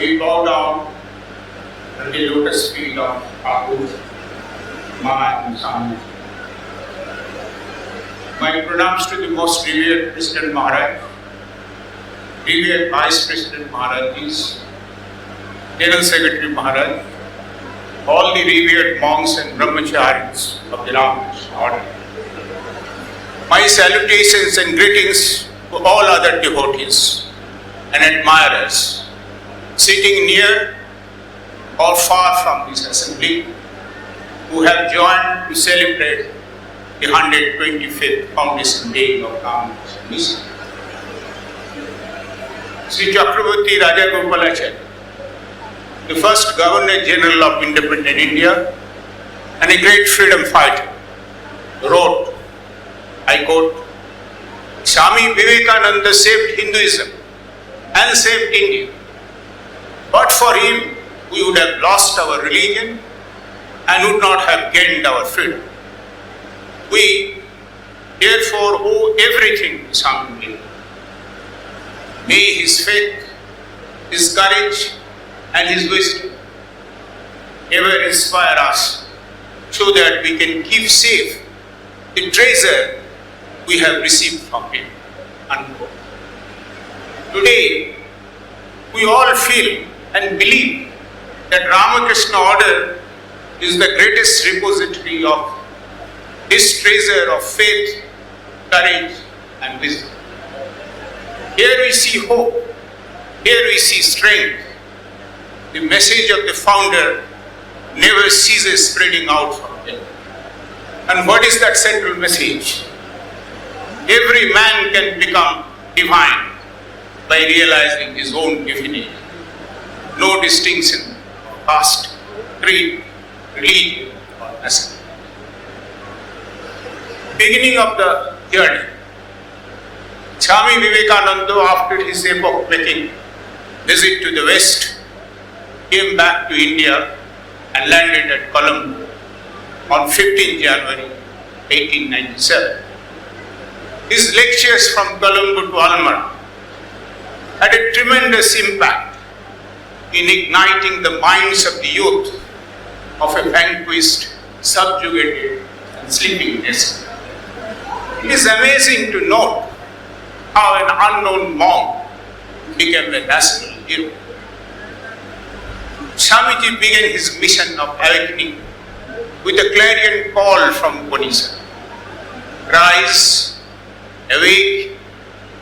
We bow down at the lotus feet of our Guru, Mama and Swami. My pronouns to the most revered President Maharaj, revered Vice President Maharajis, General Secretary Maharaj, all the revered monks and brahmacharis of the Ramakrishna order. My salutations and greetings to all other devotees and admirers sitting near or far from this assembly who have joined to celebrate the 125th Foundation Day of Ramakrishna Mission. Sri Chakravarti Rajagopalacharya, the first Governor General of independent India and a great freedom fighter, wrote, I quote, Swami Vivekananda saved Hinduism and saved India. But for him, we would have lost our religion and would not have gained our freedom. We therefore owe everything to Swami Vivekananda. May his faith, his courage, and his wisdom ever inspire us so that we can keep safe the treasure we have received from him. Unquote. Today, we all feel and believe that Ramakrishna order is the greatest repository of this treasure of faith, courage, and wisdom. Here we see hope, here we see strength. The message of the founder never ceases spreading out from him. And what is that central message? Every man can become divine by realizing his own divinity. No distinction of caste, creed, religion, or nationality. Beginning of the journey, Swami Vivekananda, after his epoch-making visit to the West, came back to India and landed at Colombo on 15 January 1897. His lectures from Colombo to Almora had a tremendous impact in igniting the minds of the youth of a vanquished, subjugated, and sleeping nation. It is amazing to note how an unknown monk became a national hero. Swamiji began his mission of awakening with a clarion call from Upanishad. Rise, awake,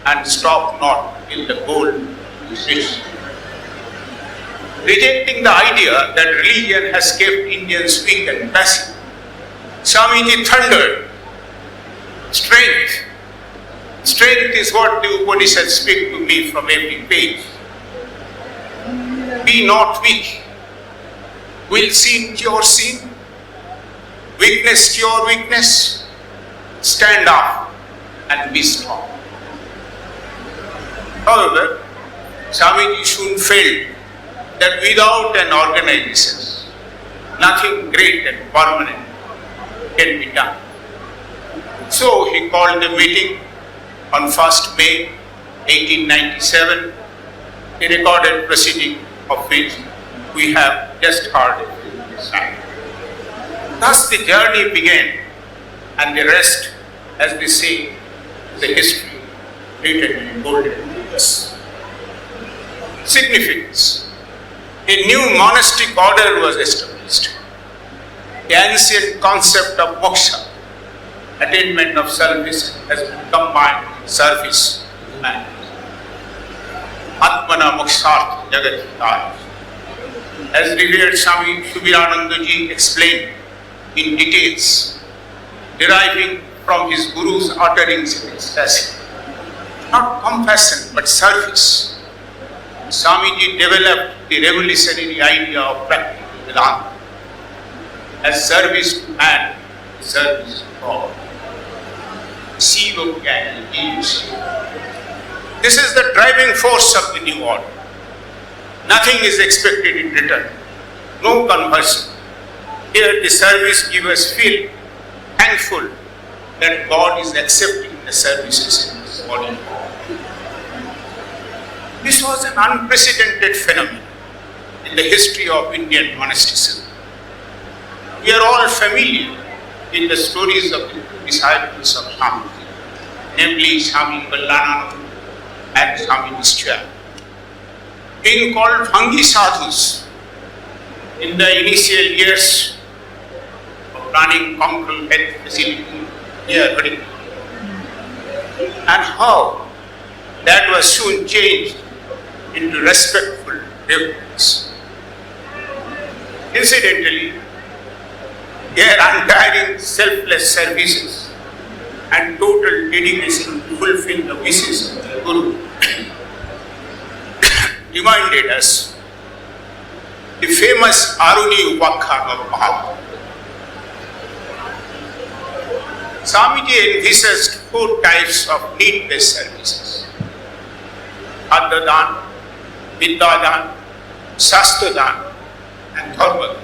and stop not till the goal is reached. Rejecting the idea that religion has kept Indians weak and passive, Swamiji thundered, strength. Strength is what the Upanishads speak to me from every page. Be not weak. Will sin cure sin? Weakness cure weakness? Stand up and be strong. However, Swamiji soon felt that without an organization, nothing great and permanent can be done. So he called a meeting on 1st May 1897, a recorded proceeding of which we have just heard this time. Thus the journey began, and the rest, as they say, is a history written in golden letters. Significance. A new monastic order was established. The ancient concept of moksha, attainment of salvation, has been combined in service to humanity. Atmana moksharth jagat hitaya. As revered Swami Subiranandaji explained in details, deriving from his Guru's utterings in ecstasy. Not compassion, but service. Swamiji developed the revolutionary idea of practical Vedanta as service to man, service to God. Siva can gives. This is the driving force of the new order. Nothing is expected in return. No conversion. Here the service givers feel thankful that God is accepting the services in this body. This was an unprecedented phenomenon. in the history of Indian monasticism. We are all familiar with the stories of the disciples of Swamiji, namely Swami Ballanand and Swami Nishchaya. Being called Bhangi sadhus in the initial years of running concrete health facility near Hurry, and how that was soon changed into respectful reverence. Incidentally, their untiring, selfless services and total dedication to fulfill the wishes of the Guru reminded us the famous Aruni Upakhya of Mahabharata. Swamiji envisaged 4 types of need-based services: Addadan, Vidyadan, Shastradan, and Dharmadan.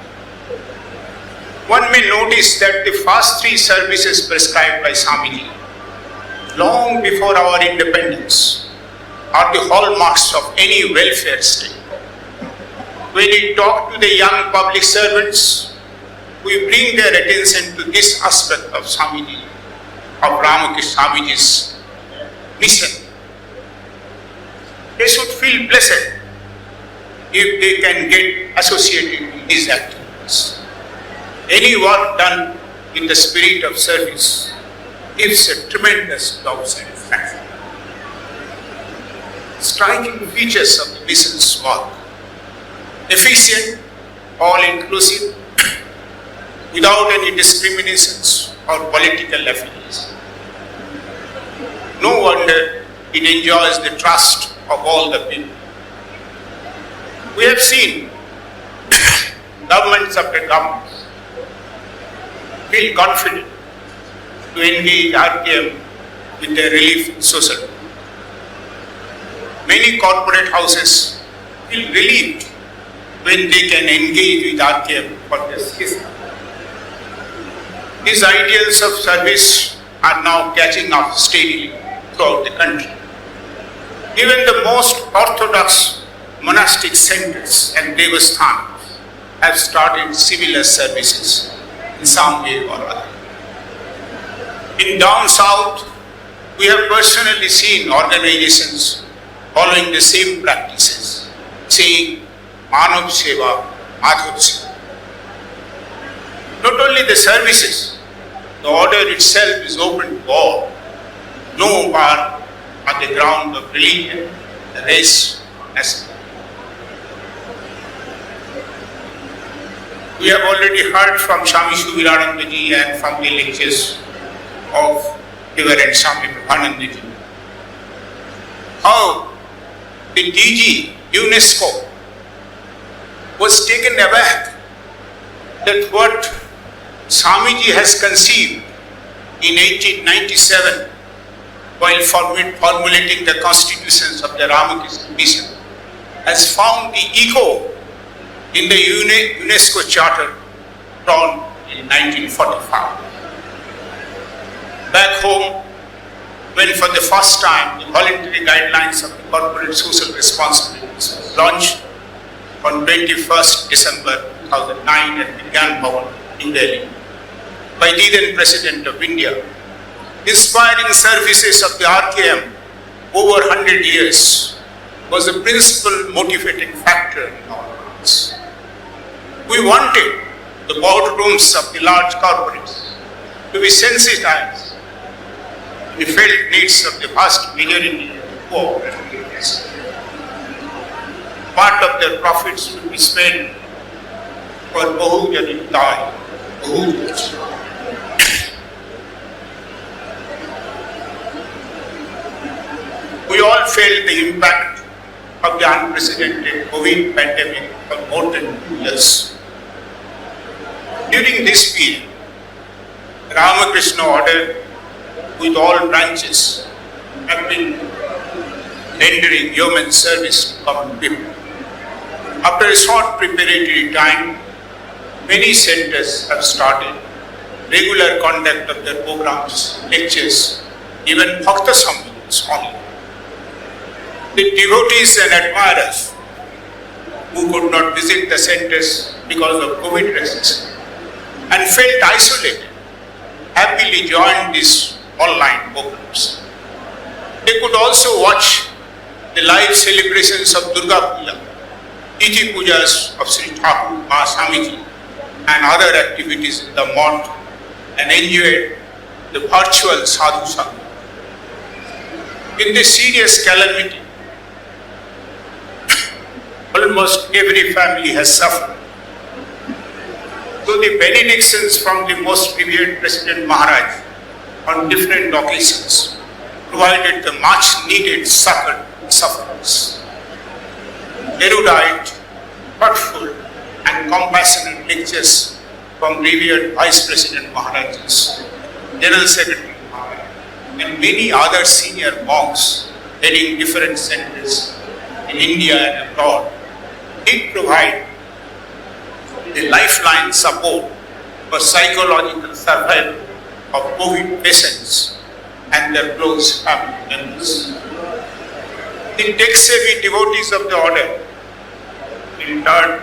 One may notice that the first 3 services prescribed by Swamiji, long before our independence, are the hallmarks of any welfare state. When we talk to the young public servants, we bring their attention to this aspect of Swamiji, of Ramakrishna Swamiji's mission. They should feel blessed if they can get associated with these activities. Any work done in the spirit of service gives a tremendous job satisfaction. Striking features of the mission's work: efficient, all-inclusive, without any discriminations or political affiliations. No wonder it enjoys the trust of all the people. We have seen governments after governments feel confident to engage RKM with their relief in social. Many corporate houses feel relieved when they can engage with RKM for their citizens. These ideals of service are now catching up steadily throughout the country. Even the most orthodox monastic centers and devasthanas have started similar services in some way or other. In down south, we have personally seen organizations following the same practices, saying Manav Seva, Madhav Seva. Not only the services, the order itself is open to all. No bar on the ground of religion, race, nationality. We have already heard from Swami Shubhiranandaji and from the lectures of Reverend Swami Prabhanandaji how the DG UNESCO was taken aback that what Swamiji has conceived in 1897 while formulating the constitutions of the Ramakrishna mission has found the echo in the UNESCO Charter drawn in 1945. Back home, when for the first time the voluntary guidelines of the corporate social responsibilities was launched on 21st December 2009 at Vigyan Bhavan in Delhi by the then President of India, inspiring services of the RKM over 100 years was the principal motivating factor in our lives. We wanted the boardrooms of the large corporates to be sensitized to the felt needs of the vast majority of the poor and needs. Part of their profits would be spent for Bahujan Hitai, Bahujan. We all felt the impact of the unprecedented COVID pandemic for more than 2 years. During this period, Ramakrishna order with all branches have been rendering human service to common people. After a short preparatory time, many centers have started regular conduct of their programs, lectures, even Bhakta Sammelan's online. The devotees and admirers who could not visit the centers because of COVID restrictions and felt isolated, happily joined these online programs. They could also watch the live celebrations of Durga Puja, Tithi Pujas of Sri Thakur, Ma Swamiji, and other activities in the mosque, and enjoyed the virtual sadhu sangha. In this serious calamity, almost every family has suffered. Though the benedictions from the most revered President Maharaj on different occasions provided the much needed succor to sufferers. Erudite, thoughtful, and compassionate lectures from revered Vice President Maharaj's, General Secretary Maharaj, and many other senior monks heading different centers in India and abroad did provide the lifeline support for psychological survival of COVID patients and their close family members. The tech-savvy devotees of the order, in turn,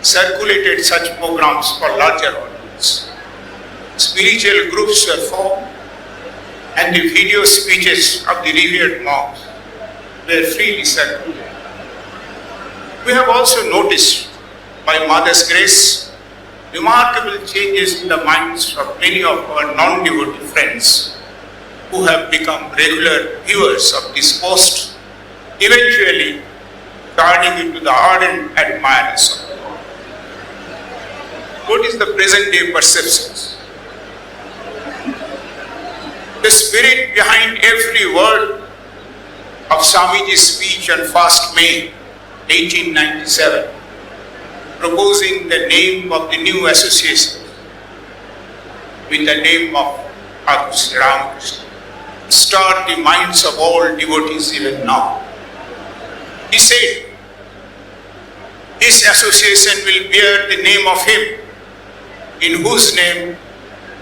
circulated such programs for larger audience. Spiritual groups were formed, and the video speeches of the revered monks were freely circulated. We have also noticed, by Mother's grace, remarkable changes in the minds of many of our non-devotee friends who have become regular viewers of this post, eventually turning into the ardent admirers of the Lord. What is the present day perceptions? The spirit behind every word of Swamiji's speech on 1st May 1897, proposing the name of the new association with the name of Sri Ramakrishna, stirred the minds of all devotees even now. He said, this association will bear the name of him in whose name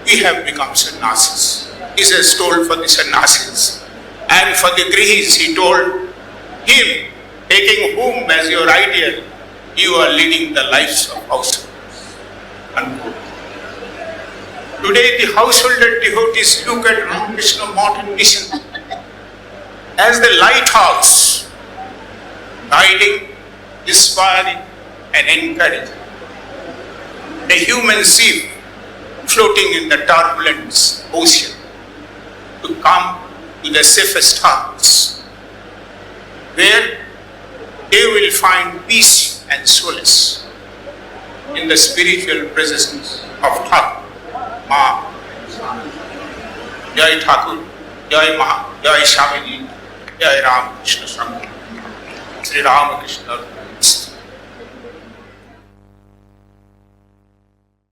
we have become sannyasis. He says, told for the sannyasis. And for the grihis, he told him, taking whom as your ideal, you are leading the lives of householders. Unquote. Today, the householder devotees look at Ramakrishna Modern Mission as the lighthouse, guiding, inspiring, and encouraging. The human ship floating in the turbulent ocean to come to the safest hearts, where they will find peace and solace in the spiritual presence of Thakur, Ma, Jai Thakur, Jai Ma, Jai Swamiji, Jai Ramakrishna Sangha, Sri Ramakrishna.